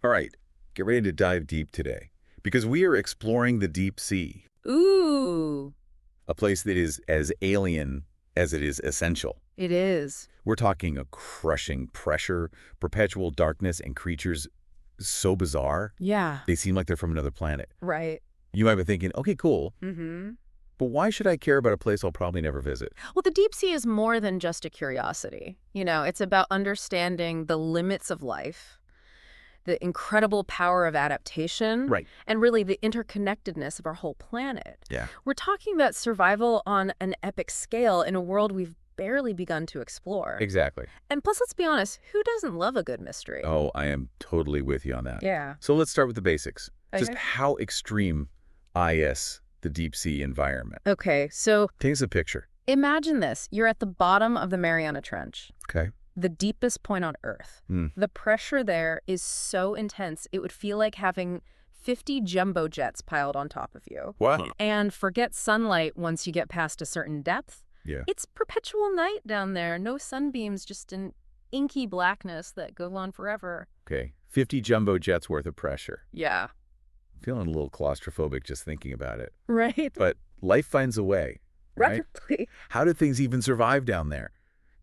All right, get ready to dive deep today because we are exploring the deep sea, Ooh, a place that is as alien as it is essential. it is. We're talking a crushing pressure, perpetual darkness, and creatures so bizarre, Yeah, they seem like they're from another planet. right. You might be thinking, okay, cool, Mm-hmm. but why should I care about a place I'll probably never visit? Well, the deep sea is more than just a curiosity. It's about understanding the limits of life, the incredible power of adaptation, Right. and really the interconnectedness of our whole planet. Yeah, We're talking about survival on an epic scale in a world we've barely begun to explore. exactly. And plus, let's be honest, who doesn't love a good mystery? Oh, I am totally with you on that. Yeah. So let's start with the basics. Just Okay. how extreme is the deep sea environment? Okay, so Take us a picture. imagine this. You're at the bottom of the Mariana Trench, Okay. the deepest point on Earth. Hmm. The pressure there is so intense, it would feel like having 50 jumbo jets piled on top of you. Wow. And forget sunlight once you get past a certain depth. Yeah. It's perpetual night down there. No sunbeams, just an inky blackness that go on forever. Okay. 50 jumbo jets worth of pressure. Yeah. Feeling a little claustrophobic just thinking about it. Right. But life finds a way, right? Rapidly. How do things even survive down there?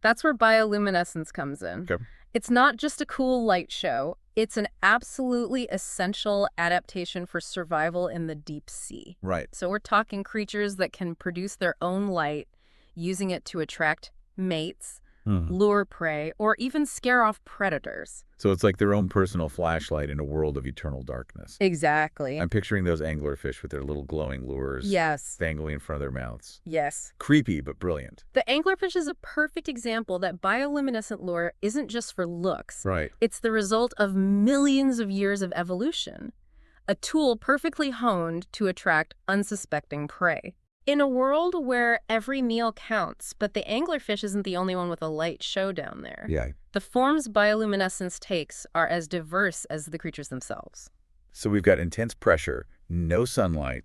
That's where bioluminescence comes in. Okay. It's not just a cool light show. It's an absolutely essential adaptation for survival in the deep sea. Right. So we're talking creatures that can produce their own light, using it to attract mates, lure prey, or even scare off predators. So it's like their own personal flashlight in a world of eternal darkness. Exactly. I'm picturing those anglerfish with their little glowing lures Yes. dangling in front of their mouths. Yes. Creepy, but brilliant. The anglerfish is a perfect example that bioluminescent lure isn't just for looks. Right. It's the result of millions of years of evolution, a tool perfectly honed to attract unsuspecting prey. In a world where every meal counts, but the anglerfish isn't the only one with a light show down there. Yeah. The forms bioluminescence takes are as diverse as the creatures themselves. So we've got intense pressure, no sunlight,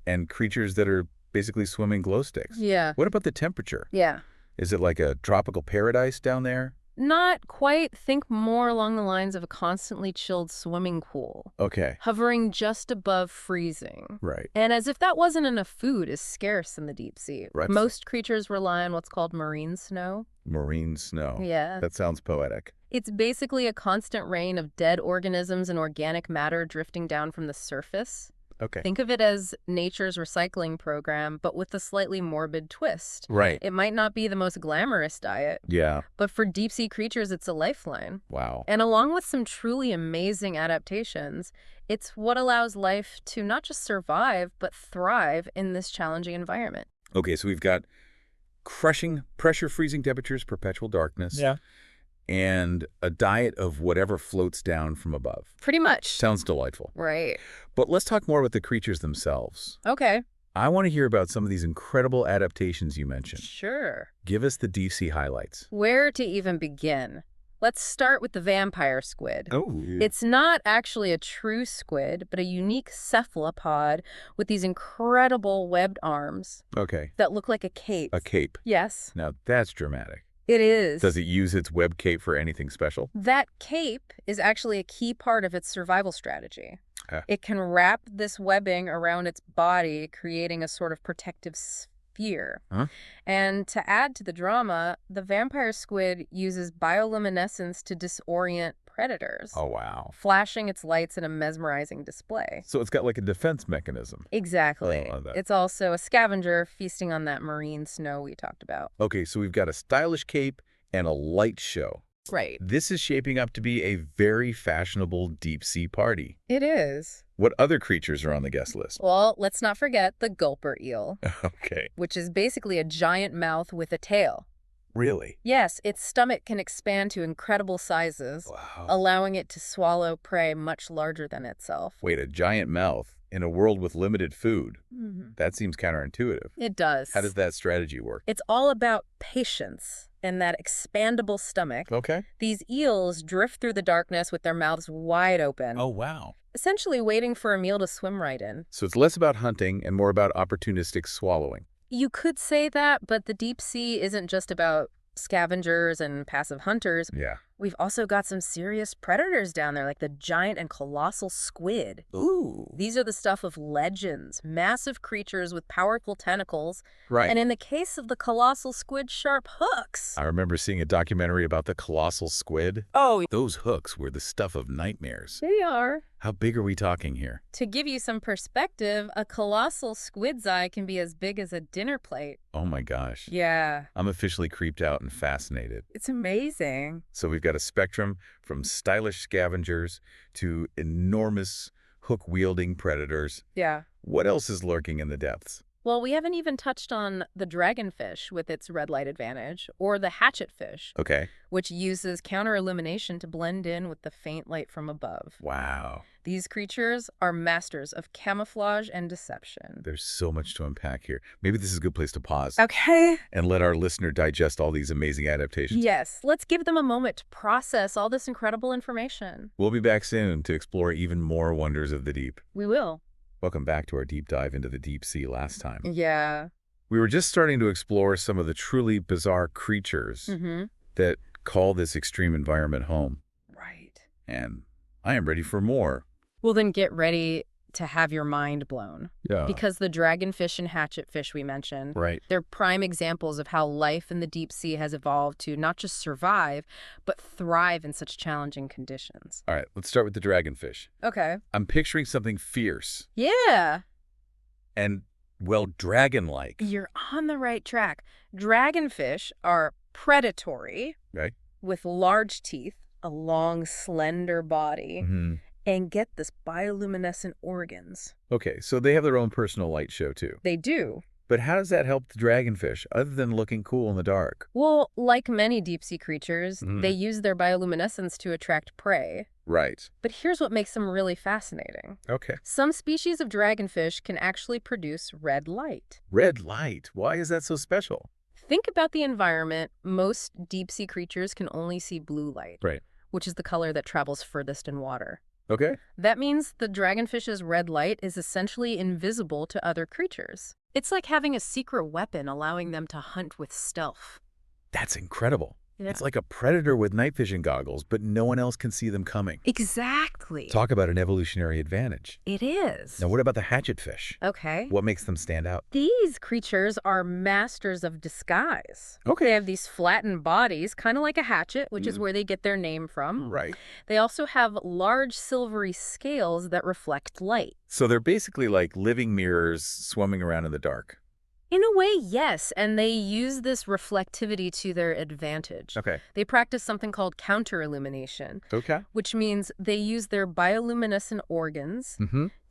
and creatures that are basically swimming glow sticks. Yeah. What about the temperature? Yeah. Is it like a tropical paradise down there? Not quite. Think more along the lines of a constantly chilled swimming pool, Okay. hovering just above freezing. Right. And as if that wasn't enough, food is scarce in the deep sea. Right. Most creatures rely on what's called marine snow. Marine snow. Yeah. That sounds poetic. It's basically a constant rain of dead organisms and organic matter drifting down from the surface. Okay. Think of it as nature's recycling program, but with a slightly morbid twist. Right. It might not be the most glamorous diet, Yeah. but for deep sea creatures, it's a lifeline. Wow. And along with some truly amazing adaptations, it's what allows life to not just survive, but thrive in this challenging environment. Okay, so we've got crushing pressure, freezing temperatures, perpetual darkness, and a diet of whatever floats down from above. Pretty much. Sounds delightful. Right. But let's talk more about the creatures themselves. Okay. I want to hear about some of these incredible adaptations you mentioned. Sure. Give us the deep sea highlights. Where to even begin? Let's start with the vampire squid. Oh. It's not actually a true squid, but a unique cephalopod with these incredible webbed arms Okay. that look like a cape. A cape. Yes, Now that's dramatic. it is. Does it use its web cape for anything special? That cape is actually a key part of its survival strategy. Ah. It can wrap this webbing around its body, creating a sort of protective sphere. Huh? And to add to the drama, the vampire squid uses bioluminescence to disorient predators, Oh, wow. flashing its lights in a mesmerizing display. So it's got like a defense mechanism. Exactly. I love that. It's also a scavenger feasting on that marine snow we talked about. Okay, so we've got a stylish cape and a light show. Right. This is shaping up to be a very fashionable deep sea party. It is. What other creatures are on the guest list? Well, let's not forget the gulper eel, Okay. which is basically a giant mouth with a tail. Really? Yes, its stomach can expand to incredible sizes, Wow. allowing it to swallow prey much larger than itself. Wait, a giant mouth in a world with limited food? Mhm. That seems counterintuitive. It does. How does that strategy work? It's all about patience and that expandable stomach. Okay. These eels drift through the darkness with their mouths wide open, wow. essentially waiting for a meal to swim right in. So it's less about hunting and more about opportunistic swallowing. You could say that, but the deep sea isn't just about scavengers and passive hunters. Yeah. We've also got some serious predators down there, like the giant and colossal squid. Ooh. These are the stuff of legends, massive creatures with powerful tentacles, Right. and in the case of the colossal squid, sharp hooks. I remember seeing a documentary about the colossal squid. Oh, Those hooks were the stuff of nightmares. they are. How big are we talking here? To give you some perspective, a colossal squid's eye can be as big as a dinner plate. Oh my gosh. Yeah, I'm officially creeped out and fascinated. it's amazing. So we've got a spectrum from stylish scavengers to enormous hook-wielding predators. Yeah. What else is lurking in the depths? Well, we haven't even touched on the dragonfish with its red light advantage, or the hatchetfish, Okay. which uses counter-illumination to blend in with the faint light from above. Wow. These creatures are masters of camouflage and deception. There's so much to unpack here. Maybe this is a good place to pause Okay. and let our listener digest all these amazing adaptations. Yes, let's give them a moment to process all this incredible information. We'll be back soon to explore even more wonders of the deep. We will. Welcome back to our deep dive into the deep sea last time. Yeah. We were just starting to explore some of the truly bizarre creatures that call this extreme environment home. Right. And I am ready for more. Well, then get ready to have your mind blown. Yeah. Because the dragonfish and hatchetfish we mentioned, Right. they're prime examples of how life in the deep sea has evolved to not just survive, but thrive in such challenging conditions. All right, let's start with the dragonfish. Okay. I'm picturing something fierce Yeah, and, well, dragon-like. you're on the right track. Dragonfish are predatory, Right? with large teeth, a long, slender body, and get this bioluminescent organs. Okay, so they have their own personal light show, too. They do. But how does that help the dragonfish, other than looking cool in the dark? Well, like many deep-sea creatures, they use their bioluminescence to attract prey. Right. But here's what makes them really fascinating. Okay. Some species of dragonfish can actually produce red light. Red light. Why is that so special? Think about the environment. Most deep-sea creatures can only see blue light, Right. which is the color that travels furthest in water. Okay. That means the dragonfish's red light is essentially invisible to other creatures. It's like having a secret weapon allowing them to hunt with stealth. That's incredible. Yeah. It's like a predator with night vision goggles, but no one else can see them coming. Exactly. Talk about an evolutionary advantage. It is. Now, what about the hatchetfish? Okay. What makes them stand out? These creatures are masters of disguise. Okay. They have these flattened bodies, kind of like a hatchet, which is where they get their name from. Right. They also have large silvery scales that reflect light. So they're basically like living mirrors swimming around in the dark. In a way, yes, and they use this reflectivity to their advantage. Okay. They practice something called counter-illumination, Okay. which means they use their bioluminescent organs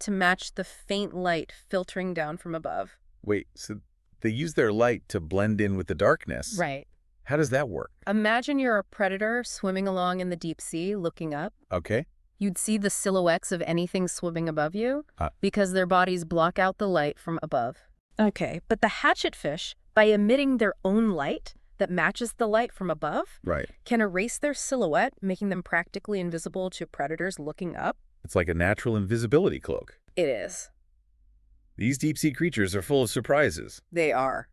to match the faint light filtering down from above. Wait, so they use their light to blend in with the darkness. Right. How does that work? Imagine you're a predator swimming along in the deep sea, looking up. Okay. You'd see the silhouettes of anything swimming above you Ah. because their bodies block out the light from above. Okay, but the hatchetfish, by emitting their own light that matches the light from above, Right. can erase their silhouette, making them practically invisible to predators looking up. It's like a natural invisibility cloak. It is. These deep-sea creatures are full of surprises. They are.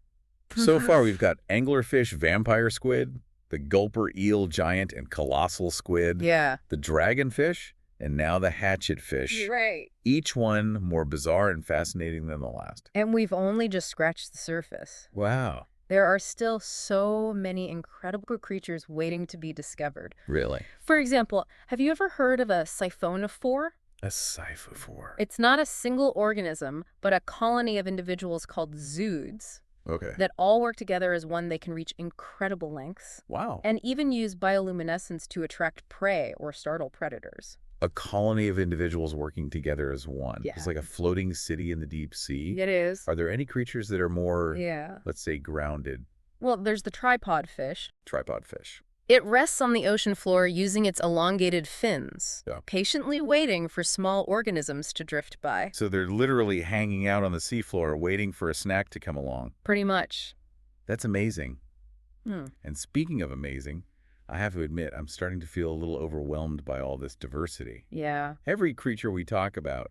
So far, we've got anglerfish vampire squid, the gulper eel giant and colossal squid, Yeah. the dragonfish, and now the hatchetfish. Right. Each one more bizarre and fascinating than the last. And we've only just scratched the surface. Wow. There are still so many incredible creatures waiting to be discovered. Really? For example, have you ever heard of a siphonophore? A siphophore. It's not a single organism, but a colony of individuals called zooids Okay. that all work together as one. They can reach incredible lengths Wow. and even use bioluminescence to attract prey or startle predators. A colony of individuals working together as one. Yeah. It's like a floating city in the deep sea. It is. Are there any creatures that are more, Yeah. let's say, grounded? Well, there's the tripod fish. Tripod fish. It rests on the ocean floor using its elongated fins, Yeah. patiently waiting for small organisms to drift by. So they're literally hanging out on the seafloor waiting for a snack to come along. Pretty much. That's amazing. Hmm. And speaking of amazing, I have to admit, I'm starting to feel a little overwhelmed by all this diversity. Yeah. Every creature we talk about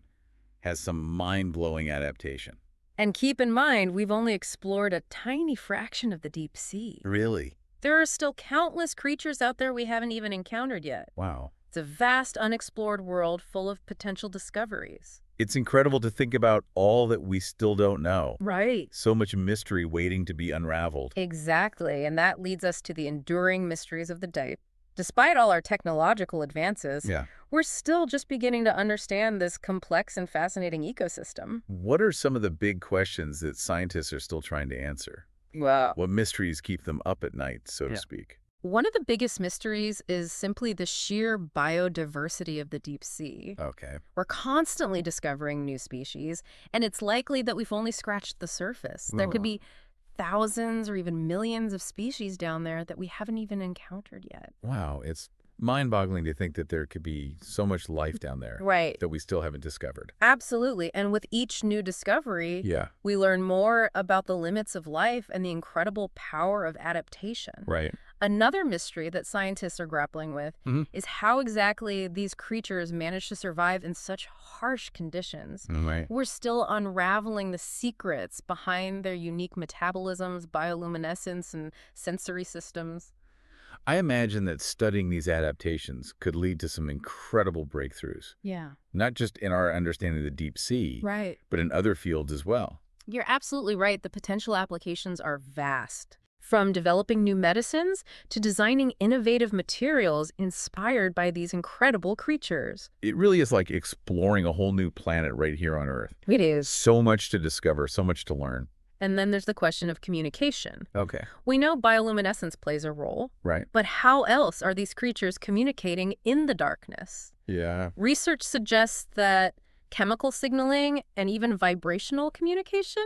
has some mind-blowing adaptation. And keep in mind, we've only explored a tiny fraction of the deep sea. Really? There are still countless creatures out there we haven't even encountered yet. Wow. It's a vast, unexplored world full of potential discoveries. It's incredible to think about all that we still don't know. Right. So much mystery waiting to be unraveled. Exactly, and that leads us to the enduring mysteries of the deep. Despite all our technological advances, Yeah. we're still just beginning to understand this complex and fascinating ecosystem. What are some of the big questions that scientists are still trying to answer? Wow. What mysteries keep them up at night, so to Yeah. speak? One of the biggest mysteries is simply the sheer biodiversity of the deep sea. Okay. We're constantly discovering new species, and it's likely that we've only scratched the surface. There could be thousands or even millions of species down there that we haven't even encountered yet. Wow, it's mind-boggling to think that there could be so much life down there Right. that we still haven't discovered. Absolutely. And with each new discovery, Yeah, we learn more about the limits of life and the incredible power of adaptation. right. Another mystery that scientists are grappling with Mhm. is how exactly these creatures manage to survive in such harsh conditions. Right. We're still unraveling the secrets behind their unique metabolisms, bioluminescence, and sensory systems. I imagine that studying these adaptations could lead to some incredible breakthroughs, Yeah. not just in our understanding of the deep sea, Right. but in other fields as well. You're absolutely right. The potential applications are vast. From developing new medicines to designing innovative materials inspired by these incredible creatures. It really is like exploring a whole new planet right here on Earth. It is. So much to discover, so much to learn. And then there's the question of communication. Okay. We know bioluminescence plays a role, Right. but how else are these creatures communicating in the darkness? Yeah. Research suggests that chemical signaling and even vibrational communication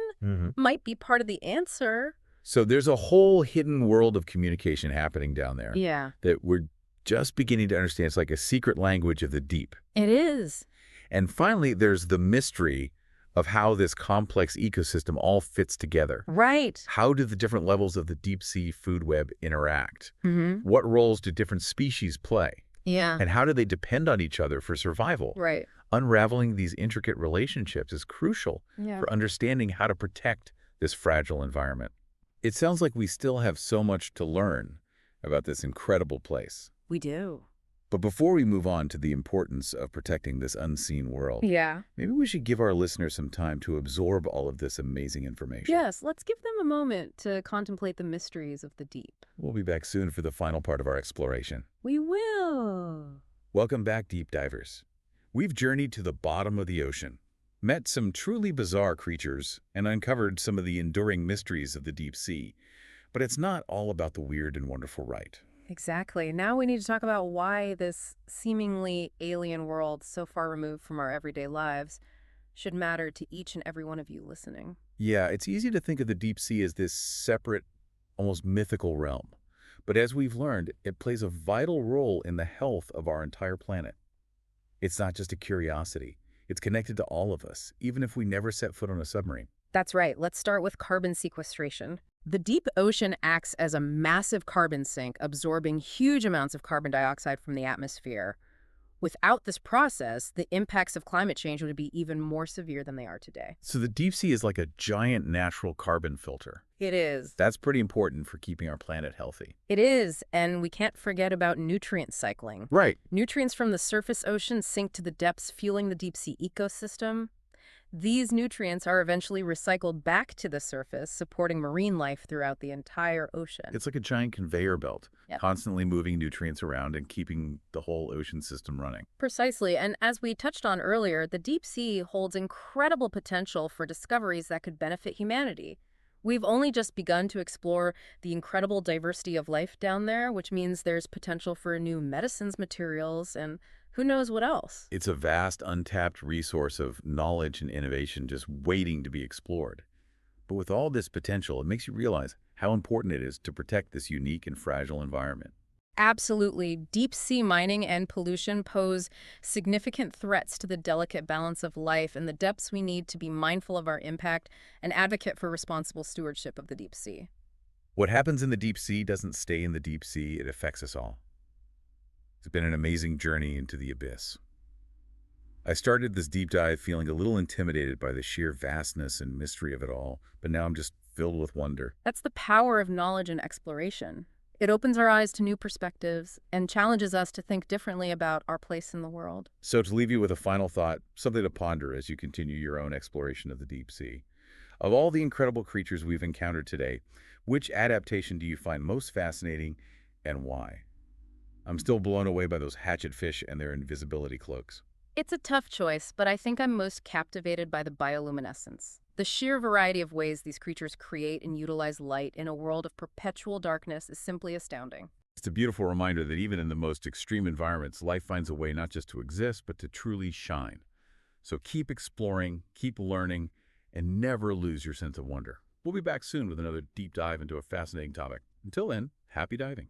might be part of the answer. So there's a whole hidden world of communication happening down there Yeah, that we're just beginning to understand. It's like a secret language of the deep. it is. And finally, there's the mystery of how this complex ecosystem all fits together. Right. How do the different levels of the deep sea food web interact? Mm-hmm. What roles do different species play? Yeah. And how do they depend on each other for survival? Right. Unraveling these intricate relationships is crucial Yeah. for understanding how to protect this fragile environment. It sounds like we still have so much to learn about this incredible place. We do. But before we move on to the importance of protecting this unseen world, Yeah. maybe we should give our listeners some time to absorb all of this amazing information. Yes, let's give them a moment to contemplate the mysteries of the deep. We'll be back soon for the final part of our exploration. We will. Welcome back, deep divers. We've journeyed to the bottom of the ocean, met some truly bizarre creatures, and uncovered some of the enduring mysteries of the deep sea. But it's not all about the weird and wonderful, right? Exactly. Now we need to talk about why this seemingly alien world so far removed from our everyday lives should matter to each and every one of you listening. Yeah, it's easy to think of the deep sea as this separate, almost mythical realm. But as we've learned, it plays a vital role in the health of our entire planet. It's not just a curiosity. It's connected to all of us, even if we never set foot on a submarine. That's right. Let's start with carbon sequestration. The deep ocean acts as a massive carbon sink, absorbing huge amounts of carbon dioxide from the atmosphere. Without this process, the impacts of climate change would be even more severe than they are today. So the deep sea is like a giant natural carbon filter. It is. That's pretty important for keeping our planet healthy. It is, and we can't forget about nutrient cycling. Right. Nutrients from the surface ocean sink to the depths, fueling the deep sea ecosystem. These nutrients are eventually recycled back to the surface, supporting marine life throughout the entire ocean. It's like a giant conveyor belt, Yep. constantly moving nutrients around and keeping the whole ocean system running. Precisely, and as we touched on earlier, the deep sea holds incredible potential for discoveries that could benefit humanity. We've only just begun to explore the incredible diversity of life down there, which means there's potential for new medicines, materials, and who knows what else. It's a vast, untapped resource of knowledge and innovation just waiting to be explored. But with all this potential, it makes you realize how important it is to protect this unique and fragile environment. Absolutely. Deep sea mining and pollution pose significant threats to the delicate balance of life, and the depths we need to be mindful of our impact and advocate for responsible stewardship of the deep sea. What happens in the deep sea doesn't stay in the deep sea, it affects us all. It's been an amazing journey into the abyss. I started this deep dive feeling a little intimidated by the sheer vastness and mystery of it all, but now I'm just filled with wonder. That's the power of knowledge and exploration. It opens our eyes to new perspectives and challenges us to think differently about our place in the world. So to leave you with a final thought, something to ponder as you continue your own exploration of the deep sea. Of all the incredible creatures we've encountered today, which adaptation do you find most fascinating and why? I'm still blown away by those hatchet fish and their invisibility cloaks. It's a tough choice, but I think I'm most captivated by the bioluminescence. The sheer variety of ways these creatures create and utilize light in a world of perpetual darkness is simply astounding. It's a beautiful reminder that even in the most extreme environments, life finds a way not just to exist, but to truly shine. So keep exploring, keep learning, and never lose your sense of wonder. We'll be back soon with another deep dive into a fascinating topic. Until then, happy diving.